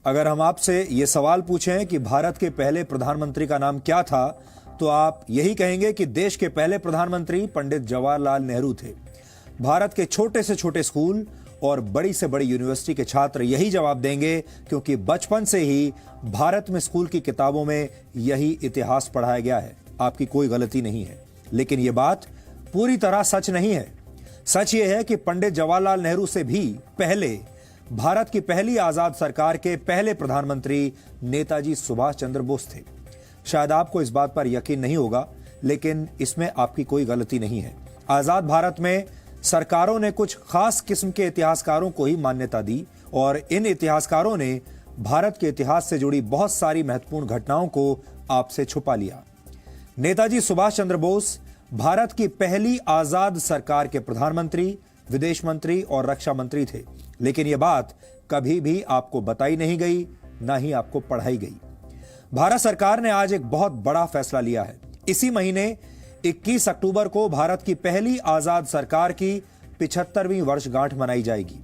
अगर हम आपसे ये सवाल पूछें कि भारत के पहले प्रधानमंत्री का नाम क्या था, तो आप यही कहेंगे कि देश के पहले प्रधानमंत्री पंडित जवाहरलाल नेहरू थे। भारत के छोटे से छोटे स्कूल और बड़ी से बड़ी यूनिवर्सिटी के छात्र यही जवाब देंगे, क्योंकि बचपन से ही भारत में स्कूल की किताबों में यही इतिहास पढ़ाया गया है। आपकी कोई गलती नहीं है, लेकिन यह बात पूरी तरह सच नहीं है। सच यह है कि पंडित जवाहरलाल नेहरू से भी पहले भारत की पहली आजाद सरकार के पहले प्रधानमंत्री नेताजी सुभाष चंद्र बोस थे। शायद आपको इस बात पर यकीन नहीं होगा, लेकिन इसमें आपकी कोई गलती नहीं है। आजाद भारत में सरकारों ने कुछ खास किस्म के इतिहासकारों को ही मान्यता दी और इन इतिहासकारों ने भारत के इतिहास से जुड़ी बहुत सारी महत्वपूर्ण घटनाओं को आपसे छुपा लिया। नेताजी सुभाष चंद्र बोस भारत की पहली आजाद सरकार के प्रधानमंत्री, विदेश मंत्री और रक्षा मंत्री थे, लेकिन यह बात कभी भी आपको बताई नहीं गई, ना ही आपको पढ़ाई गई। भारत सरकार ने आज एक बहुत बड़ा फैसला लिया है। इसी महीने 21 अक्टूबर को भारत की पहली आजाद सरकार की 75वीं वर्षगांठ मनाई जाएगी।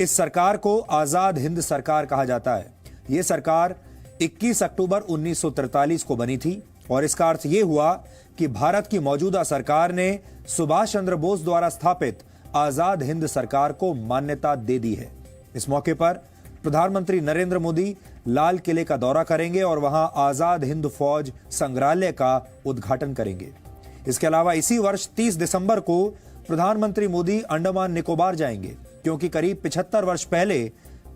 इस सरकार को आजाद हिंद सरकार कहा जाता है। यह सरकार 21 अक्टूबर 1943 को बनी थी और इसका अर्थ यह हुआ कि भारत की मौजूदा सरकार ने सुभाष चंद्र बोस द्वारा स्थापित आजाद हिंद सरकार को मान्यता दे दी है। इस मौके पर प्रधानमंत्री नरेंद्र मोदी लाल किले का दौरा करेंगे और वहां आजाद हिंद फौज संग्रहालय का उद्घाटन करेंगे। इसके अलावा इसी वर्ष 30 दिसंबर को प्रधानमंत्री मोदी अंडमान निकोबार जाएंगे, क्योंकि करीब 75 वर्ष पहले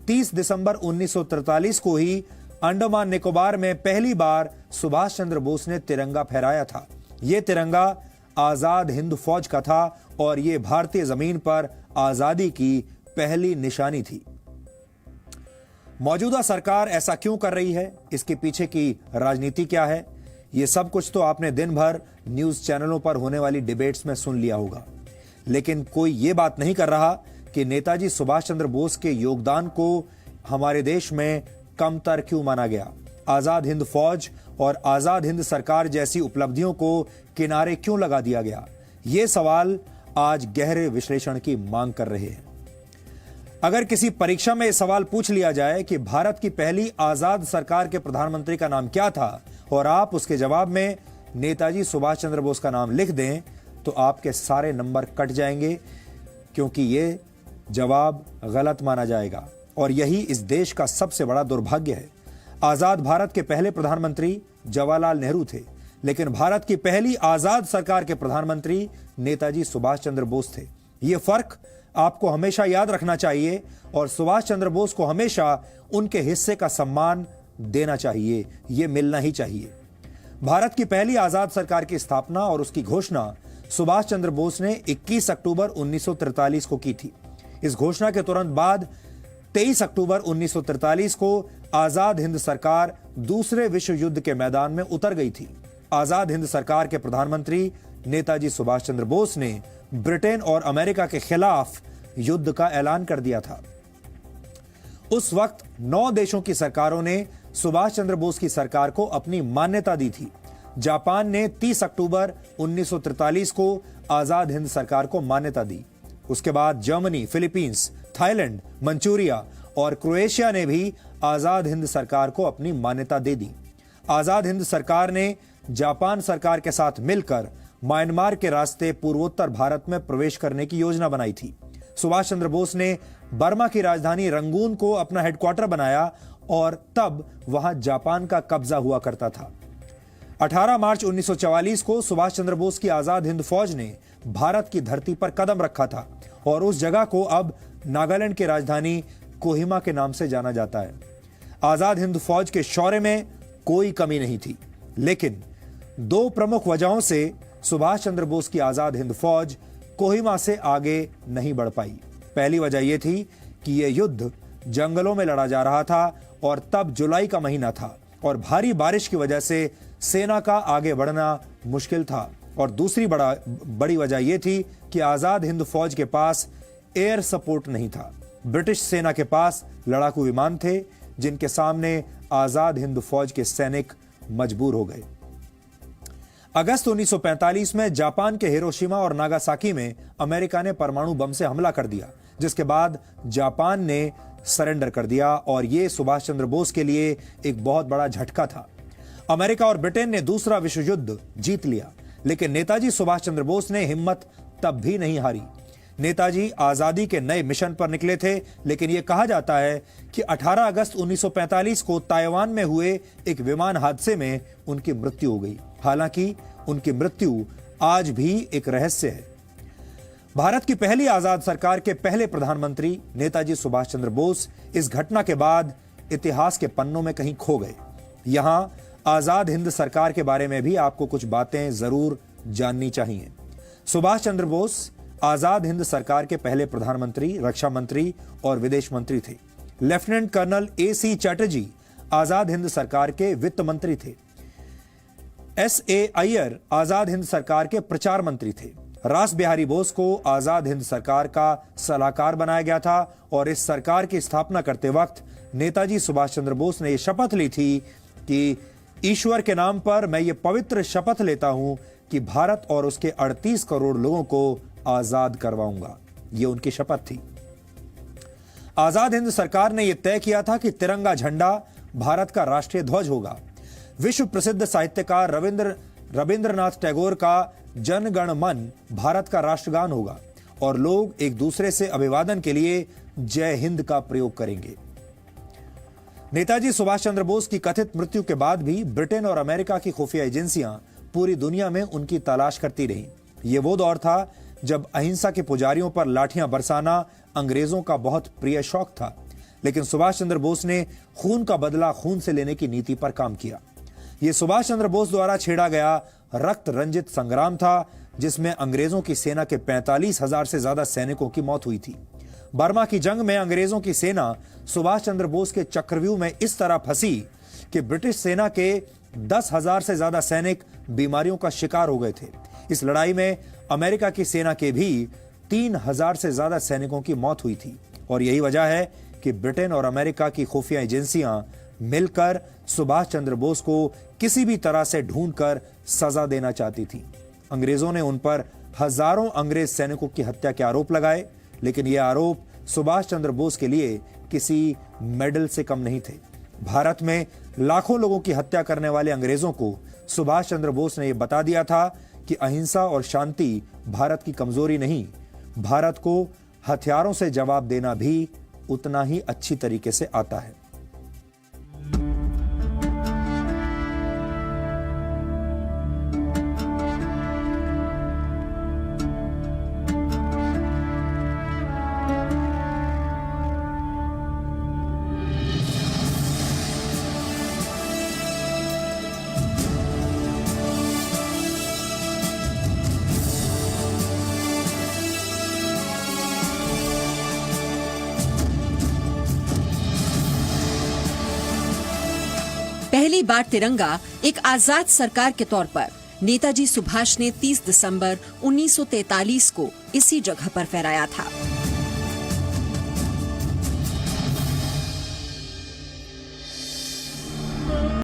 30 दिसंबर 1943 को ही अंडमान निकोबार में पहली बार सुभाष चंद्र बोस ने तिरंगा फहराया था। यह तिरंगा आजाद हिंद फौज का था और यह भारतीय जमीन पर आजादी की पहली निशानी थी। मौजूदा सरकार ऐसा क्यों कर रही है, इसके पीछे की राजनीति क्या है, यह सब कुछ तो आपने दिन भर न्यूज चैनलों पर होने वाली डिबेट्स में सुन लिया होगा, लेकिन कोई यह बात नहीं कर रहा कि नेताजी सुभाष चंद्र बोस के योगदान को हमारे देश में कमतर क्यों माना गया। आजाद हिंद फौज और आजाद हिंद सरकार जैसी उपलब्धियों को किनारे क्यों लगा दिया गया। ये सवाल आज गहरे विश्लेषण की मांग कर रहे हैं। अगर किसी परीक्षा में यह सवाल पूछ लिया जाए कि भारत की पहली आजाद सरकार के प्रधानमंत्री का नाम क्या था और आप उसके जवाब में नेताजी सुभाष चंद्र बोस का नाम लिख दें, तो आपके सारे नंबर कट जाएंगे, क्योंकि यह जवाब गलत माना जाएगा और यही इस देश का सबसे बड़ा दुर्भाग्य है। आजाद भारत के पहले प्रधानमंत्री जवाहरलाल नेहरू थे, लेकिन भारत की पहली आजाद सरकार के प्रधानमंत्री नेताजी सुभाष चंद्र बोस थे। यह फर्क आपको हमेशा याद रखना चाहिए और सुभाष चंद्र बोस को हमेशा उनके हिस्से का सम्मान देना चाहिए, यह मिलना ही चाहिए। भारत की पहली आजाद सरकार की स्थापना और उसकी घोषणा सुभाष चंद्र बोस ने 21 अक्टूबर 1943 को की थी। इस घोषणा के तुरंत बाद 23 अक्टूबर 1943 को आजाद हिंद सरकार दूसरे विश्व युद्ध के मैदान में उतर गई थी। आजाद हिंद सरकार के प्रधानमंत्री नेताजी सुभाष चंद्र बोस ने ब्रिटेन और अमेरिका के खिलाफ युद्ध का ऐलान कर दिया था। उस वक्त 9 देशों की सरकारों ने सुभाष चंद्र बोस की सरकार को अपनी मान्यता दी थी। जापान ने 30 अक्टूबर 1943 को आजाद हिंद सरकार को मान्यता दी। उसके बाद जर्मनी, फिलीपींस, थाईलैंड, मंचूरिया और क्रोएशिया ने भी आजाद हिंद सरकार को अपनी मान्यता दे दी। आजाद हिंद सरकार ने जापान सरकार के साथ मिलकर म्यांमार के रास्ते पूर्वोत्तर भारत में प्रवेश करने की योजना बनाई थी। सुभाष चंद्र बोस ने बर्मा की राजधानी रंगून को अपना हेडक्वार्टर बनाया और तब वहां जापान का कब्जा हुआ करता था। 18 मार्च 1944 को सुभाष चंद्र बोस की आजाद हिंद फौज ने भारत की धरती पर कदम रखा था और उस जगह को अब नागालैंड की राजधानी कोहिमा के नाम से जाना जाता है। आजाद हिंद फौज के शौर्य में कोई कमी नहीं थी, लेकिन 2 प्रमुख वजहों से सुभाष चंद्र बोस की आजाद हिंद फौज कोहिमा से आगे नहीं बढ़ पाई। पहली वजह यह थी कि यह युद्ध जंगलों में लड़ा जा रहा था और तब जुलाई का महीना था और भारी बारिश की वजह से सेना का आगे बढ़ना मुश्किल था। और दूसरी बड़ी वजह यह थी कि आजाद हिंद फौज के पास एयर सपोर्ट नहीं था। ब्रिटिश सेना के पास लड़ाकू विमान थे, जिनके सामने आजाद हिंद फौज के सैनिक मजबूर हो गए। अगस्त 1945 में जापान के हिरोशिमा और नागासाकी में अमेरिका ने परमाणु बम से हमला कर दिया, जिसके बाद जापान ने सरेंडर कर दिया और यह सुभाष चंद्र बोस के लिए एक बहुत बड़ा झटका था। अमेरिका और ब्रिटेन ने दूसरा विश्व युद्ध जीत लिया, लेकिन नेताजी सुभाष चंद्र बोस ने हिम्मत तब भी नहीं हारी। नेताजी आजादी के नए मिशन पर निकले थे, लेकिन यह कहा जाता है कि 18 अगस्त 1945 को ताइवान में हुए एक विमान हादसे में उनकी मृत्यु हो गई। हालांकि उनकी मृत्यु आज भी एक रहस्य है। भारत की पहली आजाद सरकार के पहले प्रधानमंत्री नेताजी सुभाष चंद्र बोस इस घटना के बाद इतिहास के पन्नों में कहीं खो गए। यहां आजाद हिंद सरकार के बारे में भी आपको कुछ बातें जरूर जाननी चाहिए। सुभाष चंद्र बोस आजाद हिंद सरकार के पहले प्रधानमंत्री, रक्षा मंत्री और विदेश मंत्री थे। Lieutenant colonel AC Chatterjee Azad Hind सरकार के वित्त मंत्री थे। SA अय्यर आजाद हिंद सरकार के प्रचार मंत्री थे। रास बिहारी बोस को आजाद हिंद सरकार का सलाहकार बनाया गया था और इस सरकार की स्थापना करते वक्त नेताजी सुभाष चंद्र बोस ने यह शपथ ली थी कि ईश्वर के नाम पर मैं ये पवित्र शपथ लेता हूं कि भारत और उसके 38 करोड़ लोगों को आजाद करवाऊंगा। ये उनकी शपथ थी। आजाद हिंद सरकार ने यह तय किया था कि तिरंगा झंडा भारत का राष्ट्रीय ध्वज होगा। विश्व प्रसिद्ध साहित्यकार रविंद्रनाथ टैगोर का जन गण मन भारत का राष्ट्रगान होगा और लोग एक दूसरे से अभिवादन के लिए जय हिंद का प्रयोग करेंगे। नेताजी सुभाष चंद्र बोस की कथित मृत्यु के बाद भी ब्रिटेन और अमेरिका की खुफिया एजेंसियां पूरी दुनिया में उनकी तलाश करती रहीं। यह वो दौर था जब अहिंसा के पुजारियों पर लाठियां बरसाना अंग्रेजों का बहुत प्रिय शौक था, लेकिन सुभाष चंद्र बोस ने खून का बदला खून से लेने की नीति पर काम किया। यह सुभाष चंद्र बोस द्वारा छेड़ा गया रक्त रंजित संग्राम था, जिसमें अंग्रेजों की सेना के 45,000 से ज्यादा सैनिकों की मौत हुई थी। बर्मा की जंग में अंग्रेजों की सेना सुभाष चंद्र बोस के चक्रव्यूह में इस तरह फंसी कि ब्रिटिश सेना के 10,000 से ज्यादा सैनिक बीमारियों का शिकार हो गए थे। इस लड़ाई में अमेरिका की सेना के भी 3,000 से ज्यादा सैनिकों की मौत हुई थी और यही वजह है कि ब्रिटेन और अमेरिका की खुफिया एजेंसियां मिलकर सुभाष चंद्र बोस को किसी भी तरह से ढूंढकर सजा देना चाहती थी। अंग्रेजों ने उन पर हजारों अंग्रेज सैनिकों की हत्या के आरोप लगाए, लेकिन ये आरोप सुभाष चंद्र बोस के लिए किसी मेडल से कम नहीं थे। भारत में लाखों लोगों की हत्या करने वाले अंग्रेजों को सुभाष चंद्र बोस ने यह बता दिया था कि अहिंसा और शांति भारत की कमजोरी नहीं, भारत को हथियारों से जवाब देना भी उतना ही अच्छी तरीके से आता है। पहली बार तिरंगा एक आजाद सरकार के तौर पर नेताजी सुभाष ने 30 दिसंबर 1943 को इसी जगह पर फहराया था।